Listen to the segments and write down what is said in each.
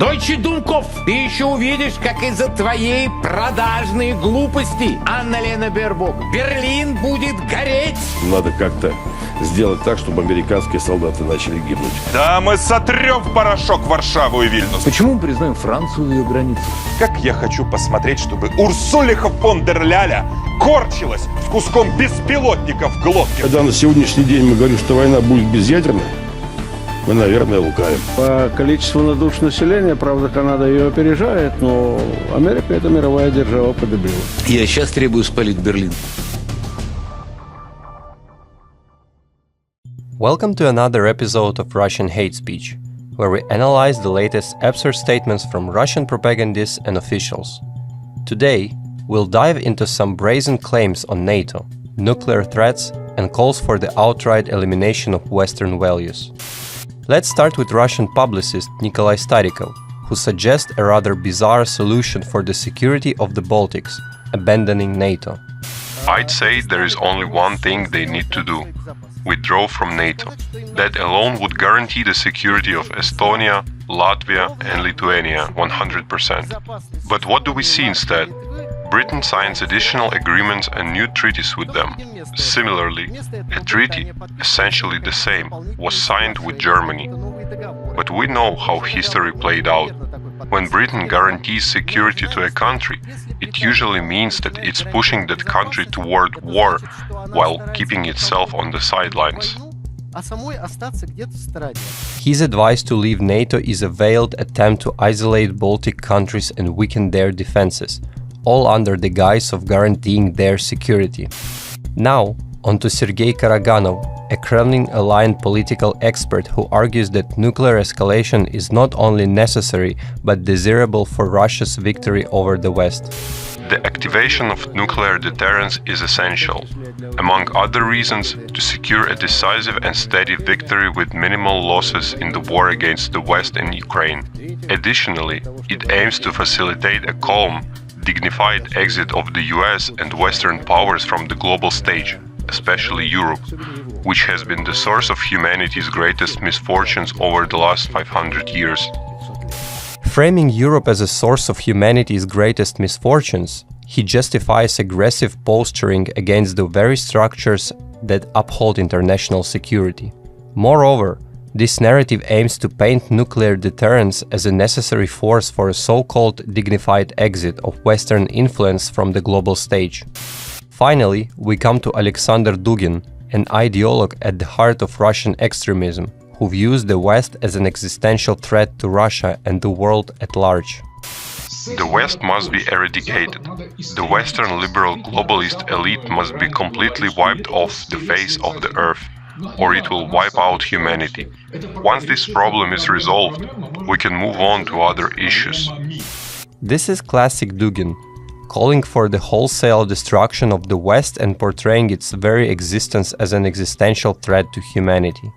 Дойче Думков, ты еще увидишь, как из-за твоей продажной глупости, Анна-Лена Бербок, Берлин будет гореть. Надо как-то сделать так, чтобы американские солдаты начали гибнуть. Да мы сотрем в порошок Варшаву и Вильнюс. Почему мы признаем Францию в ее границах? Как я хочу посмотреть, чтобы Урсулиха фон дер Ляля корчилась с куском беспилотника в глотке. Когда на сегодняшний день мы говорим, что война будет безъядерной, мы, наверное, лукавим. По количеству на душу населения, правда, Канада ее опережает, но Америка — это мировая держава победила. Я сейчас требую спалить Берлин. Welcome to another episode of Russian Hate Speech, where we analyze the latest absurd statements from Russian propagandists and officials. Today, we'll dive into some brazen claims on NATO, nuclear threats, and calls for the outright elimination of Western values. Let's start with Russian publicist Nikolai Starikov, who suggests a rather bizarre solution for the security of the Baltics, abandoning NATO. I'd say there is only one thing they need to do: withdraw from NATO. That alone would guarantee the security of Estonia, Latvia and Lithuania 100%. But what do we see instead? Britain signs additional agreements and new treaties with them. Similarly, a treaty, essentially the same, was signed with Germany. But we know how history played out. When Britain guarantees security to a country, it usually means that it's pushing that country toward war while keeping itself on the sidelines. His advice to leave NATO is a veiled attempt to isolate Baltic countries and weaken their defenses, all under the guise of guaranteeing their security. Now, on to Sergei Karaganov, a Kremlin-aligned political expert who argues that nuclear escalation is not only necessary but desirable for Russia's victory over the West. The activation of nuclear deterrence is essential, among other reasons, to secure a decisive and steady victory with minimal losses in the war against the West and Ukraine. Additionally, it aims to facilitate a calm, dignified exit of the US and Western powers from the global stage, especially Europe, which has been the source of humanity's greatest misfortunes over the last 500 years. Framing Europe as a source of humanity's greatest misfortunes, he justifies aggressive posturing against the very structures that uphold international security. Moreover, this narrative aims to paint nuclear deterrence as a necessary force for a so-called dignified exit of Western influence from the global stage. Finally, we come to Alexander Dugin, an ideologue at the heart of Russian extremism, who views the West as an existential threat to Russia and the world at large. The West must be eradicated. The Western liberal globalist elite must be completely wiped off the face of the earth, or it will wipe out humanity. Once this problem is resolved, we can move on to other issues. This is classic Dugin, calling for the wholesale destruction of the West and portraying its very existence as an existential threat to humanity.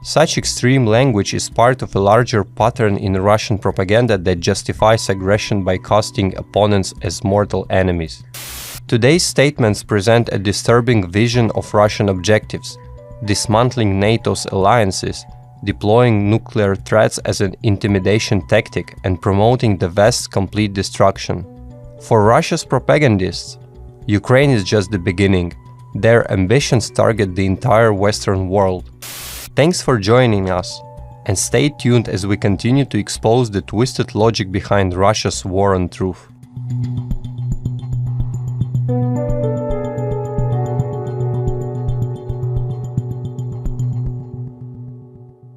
Such extreme language is part of a larger pattern in Russian propaganda that justifies aggression by casting opponents as mortal enemies. Today's statements present a disturbing vision of Russian objectives: dismantling NATO's alliances, deploying nuclear threats as an intimidation tactic, and promoting the West's complete destruction. For Russia's propagandists, Ukraine is just the beginning. Their ambitions target the entire Western world. Thanks for joining us, and stay tuned as we continue to expose the twisted logic behind Russia's war on truth.